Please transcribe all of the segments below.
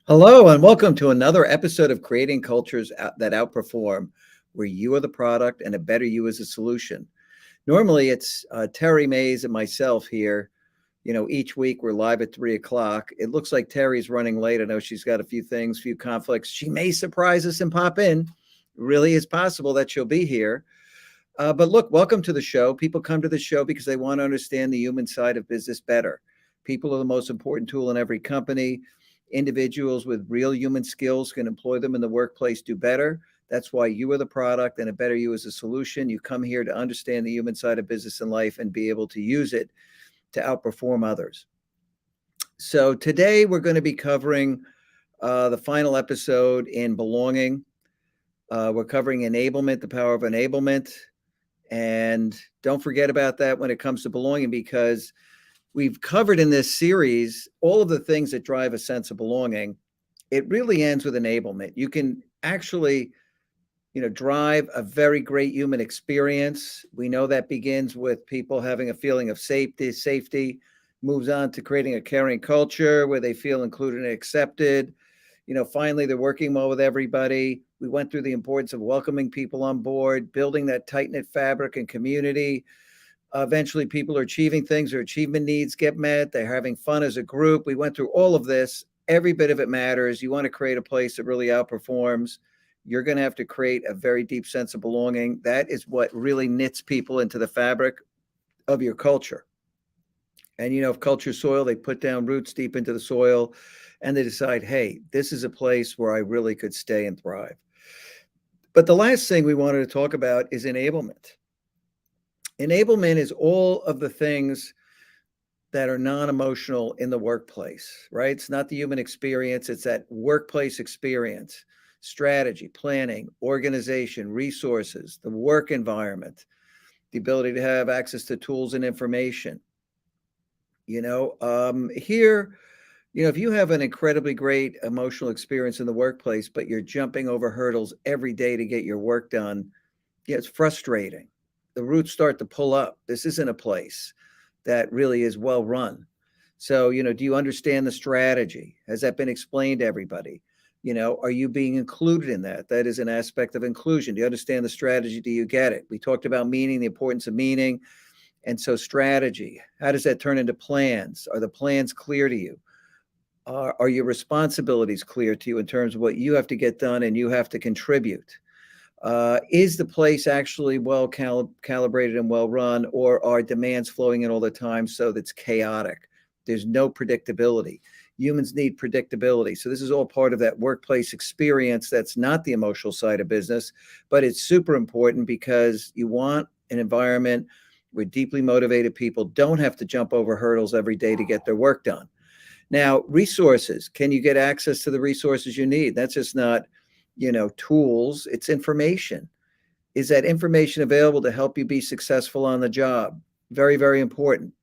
Hello, and welcome to another episode of Creating Cultures That Outperform, where you are the product and a better you is a solution. Normally, it's Terri Mays and myself here. Each week we're live at 3 o'clock. It looks like Terry's running late. I know she's got a few conflicts. She may surprise us and pop in. It really is possible that she'll be here. But look, welcome to the show. People come to the show because they want to understand the human side of business better. People are the most important tool in every company. Individuals with real human skills can employ them in the workplace, do better. That's why you are the product and a better you is a solution. You come here to understand the human side of business and life and be able to use it to outperform others. So today we're going to be covering the final episode in belonging. We're covering enablement, the power of enablement. And don't forget about that when it comes to belonging, because we've covered in this series all of the things that drive a sense of belonging. It really ends with enablement. You can actually, drive a very great human experience. We know that begins with people having a feeling of safety, moves on to creating a caring culture where they feel included and accepted. Finally, they're working well with everybody. We went through the importance of welcoming people on board, building that tight-knit fabric and community. Eventually, people are achieving things, their achievement needs get met. They're having fun as a group. We went through all of this. Every bit of it matters. You want to create a place that really outperforms. You're going to have to create a very deep sense of belonging. That is what really knits people into the fabric of your culture. And, if culture's soil, they put down roots deep into the soil and they decide, hey, this is a place where I really could stay and thrive. But the last thing we wanted to talk about is enablement. Enablement is all of the things that are non-emotional in the workplace, right? It's not the human experience. It's that workplace experience, strategy, planning, organization, resources, the work environment, the ability to have access to tools and information. If you have an incredibly great emotional experience in the workplace, but you're jumping over hurdles every day to get your work done, it's frustrating. The roots start to pull up. This isn't a place that really is well run. So, do you understand the strategy? Has that been explained to everybody? Are you being included in that? That is an aspect of inclusion. Do you understand the strategy? Do you get it? We talked about meaning, the importance of meaning. And so strategy, how does that turn into plans? Are the plans clear to you? Are your responsibilities clear to you in terms of what you have to get done and you have to contribute? Is the place actually well calibrated and well run, or are demands flowing in all the time so that's chaotic? There's no predictability. Humans need predictability. So this is all part of that workplace experience. That's not the emotional side of business, but it's super important because you want an environment where deeply motivated people don't have to jump over hurdles every day to get their work done. Now, resources, can you get access to the resources you need? That's just not tools, it's information. Is that information available to help you be successful on the job? Very, very important.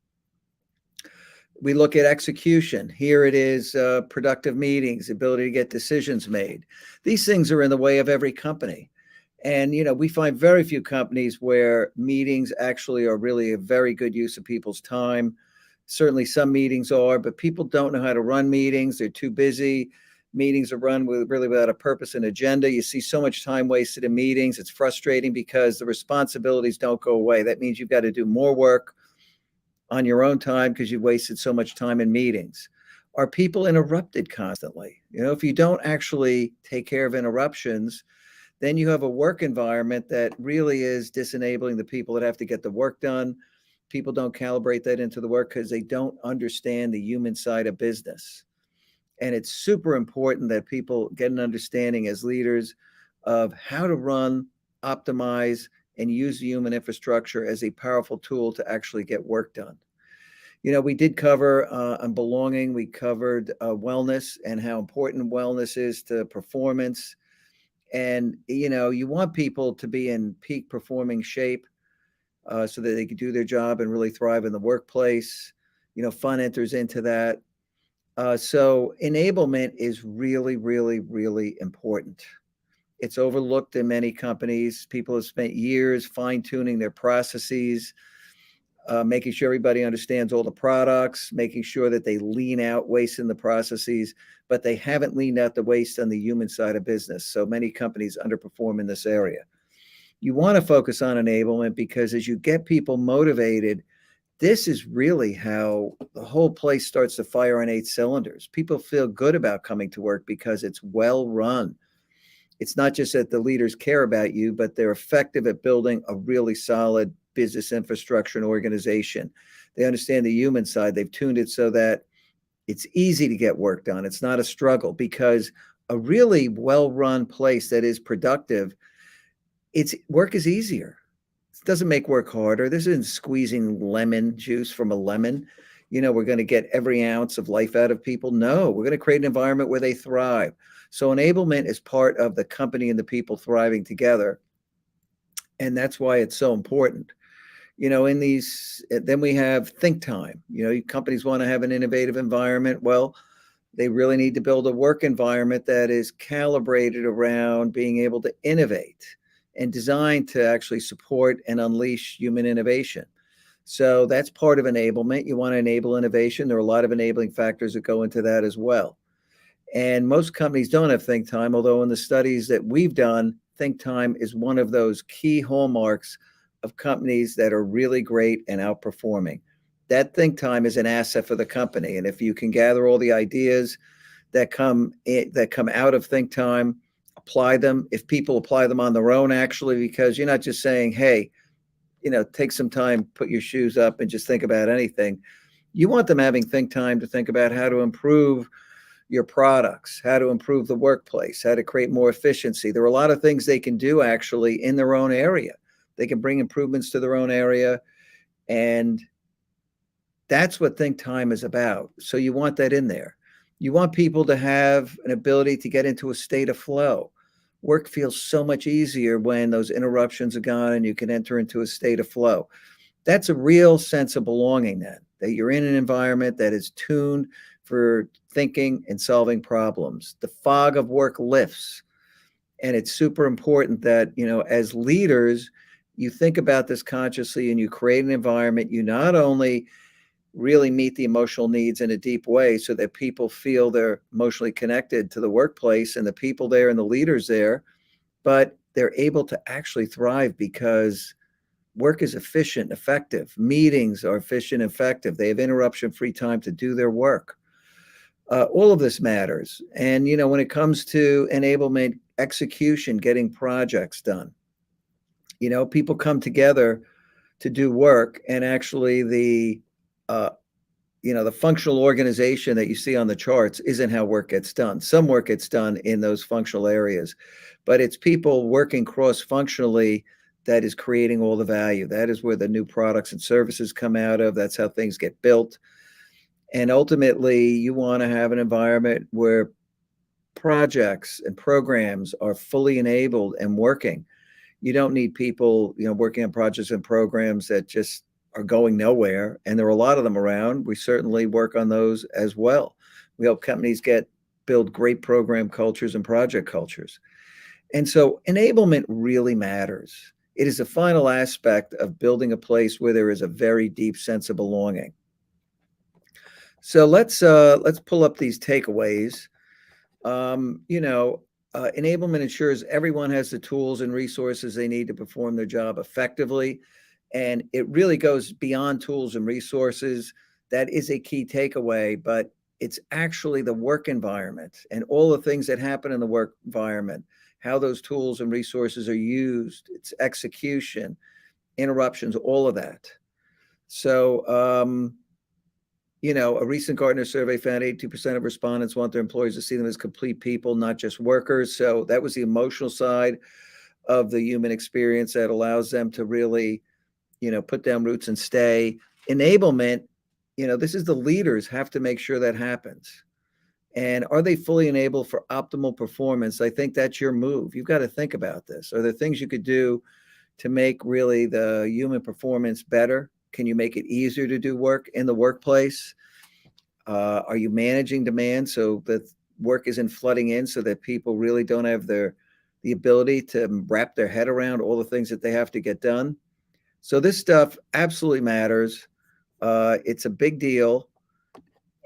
We look at execution. Here it is, productive meetings, ability to get decisions made. These things are in the way of every company. And, we find very few companies where meetings actually are really a very good use of people's time. Certainly some meetings are, but people don't know how to run meetings. They're too busy. Meetings are run with really without a purpose and agenda. You see so much time wasted in meetings. It's frustrating because the responsibilities don't go away. That means you've got to do more work on your own time because you've wasted so much time in meetings. Are people interrupted constantly? If you don't actually take care of interruptions, then you have a work environment that really is disenabling the people that have to get the work done. People don't calibrate that into the work because they don't understand the human side of business. And it's super important that people get an understanding as leaders of how to run, optimize, and use the human infrastructure as a powerful tool to actually get work done. We did cover on belonging. We covered wellness and how important wellness is to performance. And, you want people to be in peak performing shape so that they can do their job and really thrive in the workplace. Fun enters into that. So enablement is really, really, really important. It's overlooked in many companies. People have spent years fine-tuning their processes, making sure everybody understands all the products, making sure that they lean out waste in the processes, but they haven't leaned out the waste on the human side of business. So many companies underperform in this area. You want to focus on enablement because as you get people motivated, this is really how the whole place starts to fire on 8 cylinders. People feel good about coming to work because it's well run. It's not just that the leaders care about you, but they're effective at building a really solid business infrastructure and organization. They understand the human side. They've tuned it so that it's easy to get work done. It's not a struggle because a really well-run place that is productive, work is easier. It doesn't make work harder. This isn't squeezing lemon juice from a lemon. We're going to get every ounce of life out of people. No, we're going to create an environment where they thrive. So enablement is part of the company and the people thriving together. And that's why it's so important. Then we have think time. Companies want to have an innovative environment. Well, they really need to build a work environment that is calibrated around being able to innovate and designed to actually support and unleash human innovation. So that's part of enablement. You want to enable innovation. There are a lot of enabling factors that go into that as well. And most companies don't have think time, although in the studies that we've done, think time is one of those key hallmarks of companies that are really great and outperforming. That think time is an asset for the company. And if you can gather all the ideas that come out of think time, apply them. If people apply them on their own, actually, because you're not just saying, hey, take some time, put your shoes up and just think about anything. You want them having think time to think about how to improve your products, how to improve the workplace, how to create more efficiency. There are a lot of things they can do actually in their own area. They can bring improvements to their own area. And that's what think time is about. So you want that in there. You want people to have an ability to get into a state of flow. Work feels so much easier when those interruptions are gone and you can enter into a state of flow. That's a real sense of belonging then, that you're in an environment that is tuned for thinking and solving problems. The fog of work lifts. And it's super important that, as leaders, you think about this consciously and you create an environment. You not only really meet the emotional needs in a deep way so that people feel they're emotionally connected to the workplace and the people there and the leaders there, but they're able to actually thrive because work is efficient, effective. Meetings are efficient, effective. They have interruption-free time to do their work. All of this matters. And, when it comes to enablement, execution, getting projects done, people come together to do work, and actually the functional organization that you see on the charts isn't how work gets done. Some work gets done in those functional areas, but it's people working cross-functionally that is creating all the value. That is where the new products and services come out of. That's how things get built. And ultimately, you want to have an environment where projects and programs are fully enabled and working. You don't need people, working on projects and programs that just are going nowhere. And there are a lot of them around. We certainly work on those as well. We help companies build great program cultures and project cultures. And so enablement really matters. It is the final aspect of building a place where there is a very deep sense of belonging. So let's pull up these takeaways. You know, enablement ensures everyone has the tools and resources they need to perform their job effectively. And it really goes beyond tools and resources. That is a key takeaway, but it's actually the work environment and all the things that happen in the work environment, how those tools and resources are used, its execution, interruptions, all of that. So, a recent Gartner survey found 82% of respondents want their employees to see them as complete people, not just workers. So that was the emotional side of the human experience that allows them to really, put down roots and stay. Enablement, this is the leaders have to make sure that happens. And are they fully enabled for optimal performance? I think that's your move. You've got to think about this. Are there things you could do to make really the human performance better? Can you make it easier to do work in the workplace? Are you managing demand so that work isn't flooding in so that people really don't have the ability to wrap their head around all the things that they have to get done? So this stuff absolutely matters. It's a big deal.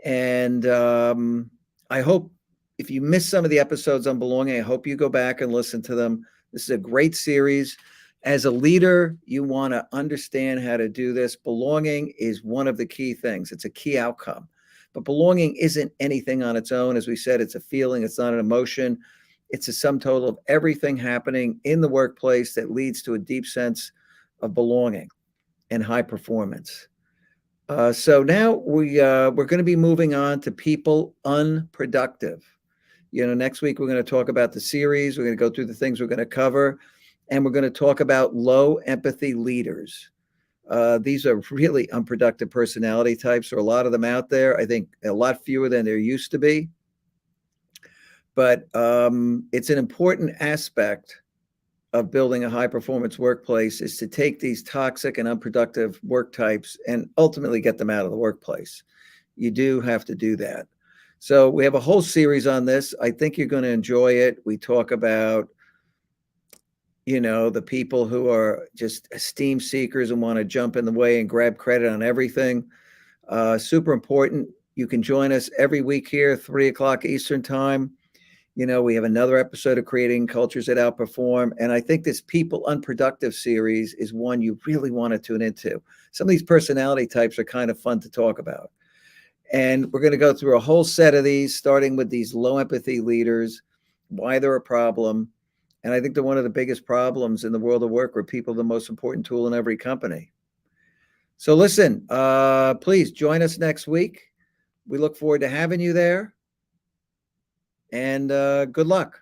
And I hope if you missed some of the episodes on belonging, I hope you go back and listen to them. This is a great series. As a leader, you want to understand how to do this. Belonging is one of the key things. It's a key outcome. But belonging isn't anything on its own. As we said, it's a feeling. It's not an emotion. It's a sum total of everything happening in the workplace that leads to a deep sense of belonging and high performance. So now we're going to be moving on to people unproductive. Next week we're going to talk about the series. We're going to go through the things we're going to cover, and we're going to talk about low empathy leaders. These are really unproductive personality types. There are a lot of them out there. I think a lot fewer than there used to be. But it's an important aspect of building a high performance workplace is to take these toxic and unproductive work types and ultimately get them out of the workplace. You do have to do that. So we have a whole series on this. I think you're going to enjoy it. We talk about, the people who are just esteem seekers and want to jump in the way and grab credit on everything. Super important. You can join us every week here, 3:00 Eastern time. We have another episode of Creating Cultures That Outperform. And I think this People Unproductive series is one you really want to tune into. Some of these personality types are kind of fun to talk about. And we're going to go through a whole set of these, starting with these low empathy leaders, why they're a problem. And I think they're one of the biggest problems in the world of work, where people are the most important tool in every company. So listen, please join us next week. We look forward to having you there. And good luck.